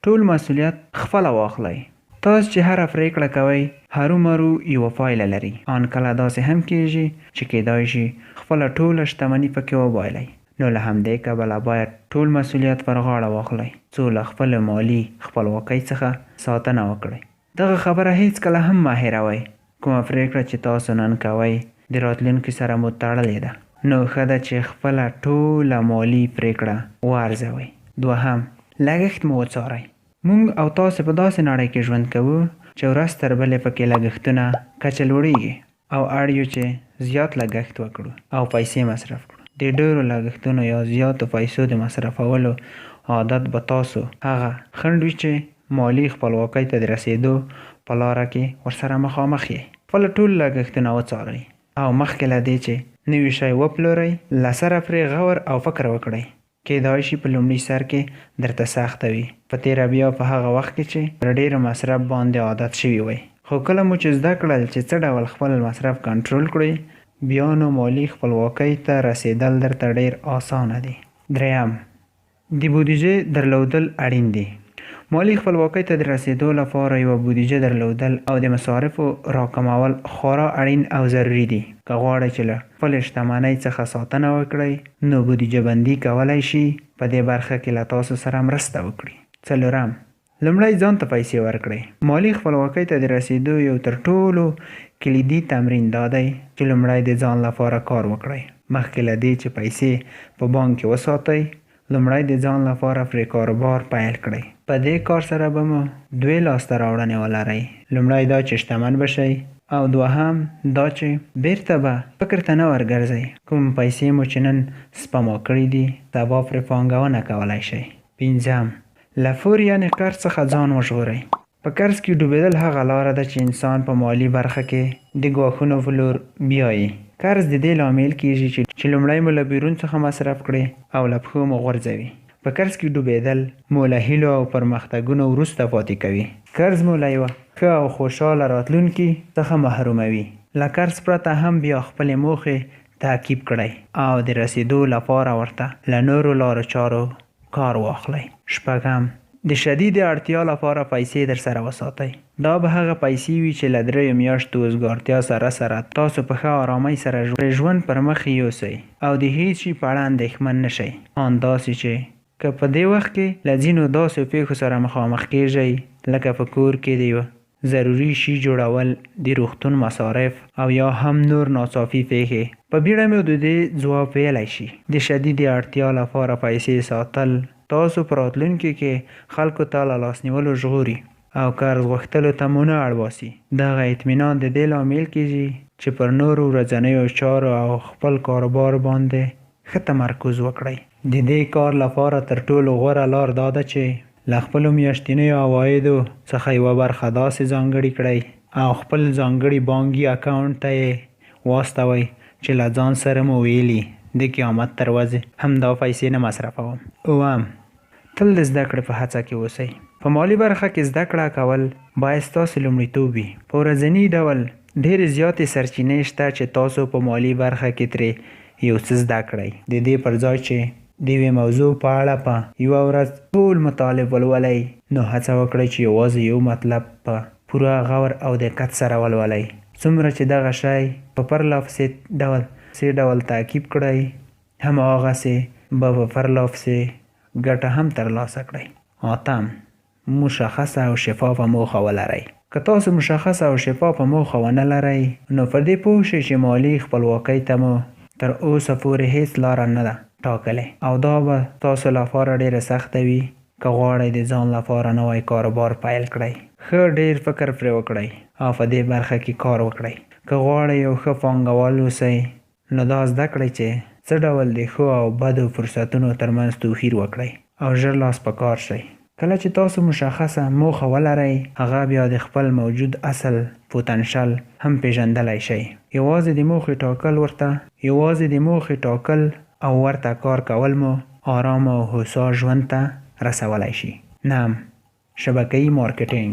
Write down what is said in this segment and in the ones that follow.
ټول مسؤلیت خپله واخلئ. تاسو چې هره پرېکړه کوئ هرومرو یوه پایله لري. آن کله داسې هم کېږي چې کیدای شي خپله ټوله شتمني پکې وبایلئ. نو له همدې کبله باید ټول مسؤلیت پر غاړه واخلئ څو له خپل مالي خپلواکۍ څخه ساتنه وکړئ. دغه خبره هیڅکله هم مه هېروئ. کومه پرېکړه چې تاسو نن کوئ د راتلونکي سره مو تړلې ده. نو ښه ده چې خپله ټوله مالي پرېکړه وارزوئ. دوهم، لګښت مو وڅارئ. موږ او تاسو په داسې نړۍ کې ژوند کوو چې ورځ تر بلې پکې لګښتونه کچه لوړېږي او اړ یو چې زیات لګښت وکړو او پیسې مصرف کړو. د ډېرو لګښتونو یا زیاتو پیسو د مصرفولو عادت به تاسو هغه خنډ وي چې مالي خپلواکۍ ته د رسېدو په لاره کې ورسره مخامخ یې. خپل ټول لګښتونه وڅارئ او مخکې له دې چې نوي شی وپلورئ له سره پرې غور او فکر وکړئ. کیدای شي په لومړي سر کې درته سخته وي، په تېره بیا په هغه وخت کې چې پر ډېر مصرف باندې عادت شوي وئ. خو کله مو چې زده کړل چې څه ډول خپل مصرف کنټرول کړئ بیا نو مالي خپلواکۍ ته رسېدل درته ډېر اسانه دي. دریم، د بودیجې درلودل اړین دي. مالي خپلواکۍ ته د رسېدو لپاره یوه بودیجه درلودل او د مصارفو راکمول خورا اړین او ضروري دي. که غواړئ چې له خپلې شتمنۍ څخه ساتنه وکړئ نو بودیجه بندي کولی شي په دې برخه کې له تاسو سره مرسته وکړي. څلورم، لومړی ځان ته پیسې ورکړئ. مالي خپلواکۍ ته د رسېدو یو تر ټولو کلیدي تمرین دا دی چې لومړی د ځان لپاره کار وکړئ. مخکې له دې چې پیسې په بانک کې وساتئ لومړی د ځان لپاره پرې کاروبار پیل کړئ. په دې کار سره به مو دوې لاسته راوړنې ولرئ. لومړی دا چې شتمن بشئ او دوهم دا چې بیرته به فکر ته نه ورګرځئ. کوم پیسې مو چې نن سپما کړي دي سبا پرې پانګونه کولی شئ. پنځم، له فور یعنې قرض څخه ځان وژغورئ. په قرض کې ډوبېدل هغه لاره ده چې انسان په مالي برخه کې د ګواښونو په لور بیایي. قرض د دې لامل کېږي چې لومړی مو له بیرون څخه مصرف کړئ او له پښو مو غورځوي. په قرض کې ډوبېدل مو له هیلو او پرمختګونو وروسته پاتې کوي. قرض مو له یوه ښه او خوشحاله راتلونکي څخه محروموي. له قرض پرته هم بیا خپلې موخې تعقیب کړئ او د رسېدو لپاره ورته له نورو لارو چارو کار واخلئ. شپږم، د شدید اړتیا لپاره پیسې در سره وساتئ. دا به هغه پیسې وي چې له 3 میاشتو وزګارتیا سره تاسو په ښه آرامۍ سره ژوند پر مخ یوسئ او د هیڅ شي په اړه اندېښمن نه شئ. آن داسې چې که په دې وخت کې له ځینو داسې پیښو سره مخامخ کېږئ لکه په کور کې د یوه ضروري شي جوړول، د روغتون مصارف او یا هم نور ناڅاپي پیښې، په بیړه مو د دې ځواب ویلی شي. د شدیدې اړتیا لپاره پیسې ساتل تاسو په راتلونکي کې خلکو ته له لاس نیولو ژغوري او قرض غوښتلو ته مو نه اړباسي. دغه اطمینان د دې لامل کېږي چې پر نورو ورځنیو چارو او خپل کاروبار باندې ښه تمرکز وکړئ. د دې کار لپاره تر ټولو غوره لار دا ده چې له خپلو میاشتنیو عوایدو څخه یوه برخه داسې ځانګړې کړئ او خپل ځانګړي بانکي اکاونټ ته یې واستوئ چې له ځان سره مو ویلي د قیامت تر ورځې همدا پیسې نه مصرفوم. اووم، تل د زده کړې په هڅه کې اوسئ. په مالي برخه کې زده کړه کول باید ستاسو لومړیتوب وي. په ورځني ډول ډېرې زیاتې سرچینې شته چې تاسو په مالي برخه کې ترې یو څه زده کړئ. د دې پر ځای چې د یوې موضوع په اړه په یوه ورځ ټول مطالب ولولئ نو هڅه وکړئ چې یوازې یو مطلب په پوره غور او دقت سره ولولئ. څومره چې دغه شی په پرلهپسې ډول تعقیب کړئ هماغسې به په پرلهپسې ګټه هم ترلاسه کړئ. اتم، مشخصه او شفافه موخه ولرئ. که تاسو مشخصه او شفافه موخه ونه لرئ نو پر دې پوه شئ چې مالي خپلواکۍ ته مو تر اوسه پورې هیڅ لاره نه ده ټاکلې او دا به تاسو لپاره ډېره سخته وي که غواړئ د ځان لپاره نوی کاروبار پیل کړئ. ښه ډېر فکر پرې وکړئ او په دې برخه کې کار وکړئ. که غواړئ یو ښه پانګوال اوسئ نو دا زده کړئ چې څه ډول د ښو او بدو فرصتونو ترمنځ توپیر وکړئ او ژر لاس په کار شئ. کله چې تاسو مشخصه موخه ولرئ هغه بیا د خپل موجود اصل پوتنشل هم پیژندلی شئ. یوازې د موخې ټاکل او ورته کار کول مو آرام او هوسا ژوند ته رسولی شي. نهم، شبکه‌ایي مارکیټینګ.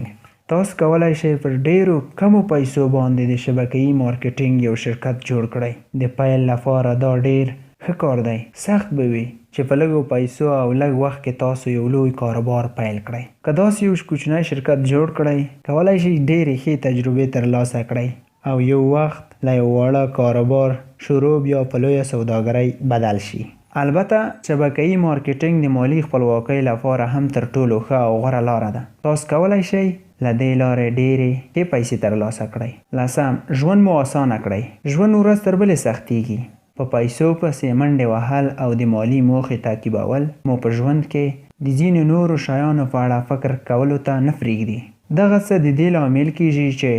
تاسو کولی شئ پر ډیرو کمو پیسو باندې د شبکه‌ایي مارکیټینګ یو شرکت جوړ کړئ. د پیل لپاره دا ډیر ښه کار دی. سخت به وي چې په لږو پیسو او لږ وخت کې تاسو یو لوی کاروبار پیل کړئ. که داسې یو کوچنی شرکت جوړ کړئ، کولی شئ ډېرې ښې تجربې ترلاسه کړئ او یو وخت له یو واړه کاروبار شروع بیا په لویه سوداګرۍ بدل شي. البته شبکه‌ایي مارکیټینګ د مالي خپلواکۍ لپاره هم تر ټولو ښه او غوره لاره ده. تاسو کولی شئ له دې لارې ډېرې ښې پیسې ترلاسه کړئ. لسم، ژوند مو اسانه کړئ. ژوند ورځ تر بلې سختېږي. په پیسو پسې منډې وهل او د مالي موخې تعقیبول مو په ژوند کې د ځینو نورو شیانو په اړه فکر کولو ته نه پرېږدي. دغه څه د دې لامل کېږي چې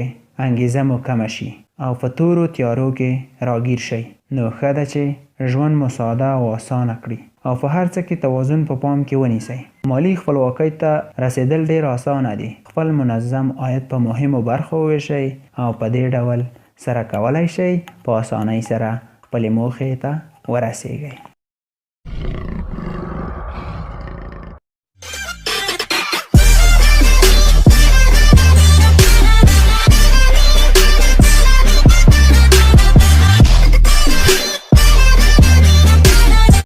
انګېزه مو کمه شي او په تورو تیارو کې راګیر شئ. نو ښه ده چې ژوند مو ساده او اسانه کړي او په هر څه کې توازن په پام کې ونیسئ. مالي خپلواکۍ ته رسیدل ډېر اسانه دي. خپل منظم عاید په مهمو برخو وویشئ او په دې ډول سره کولی شئ په اسانۍ سره خپلې موخې ته ورسیږئ.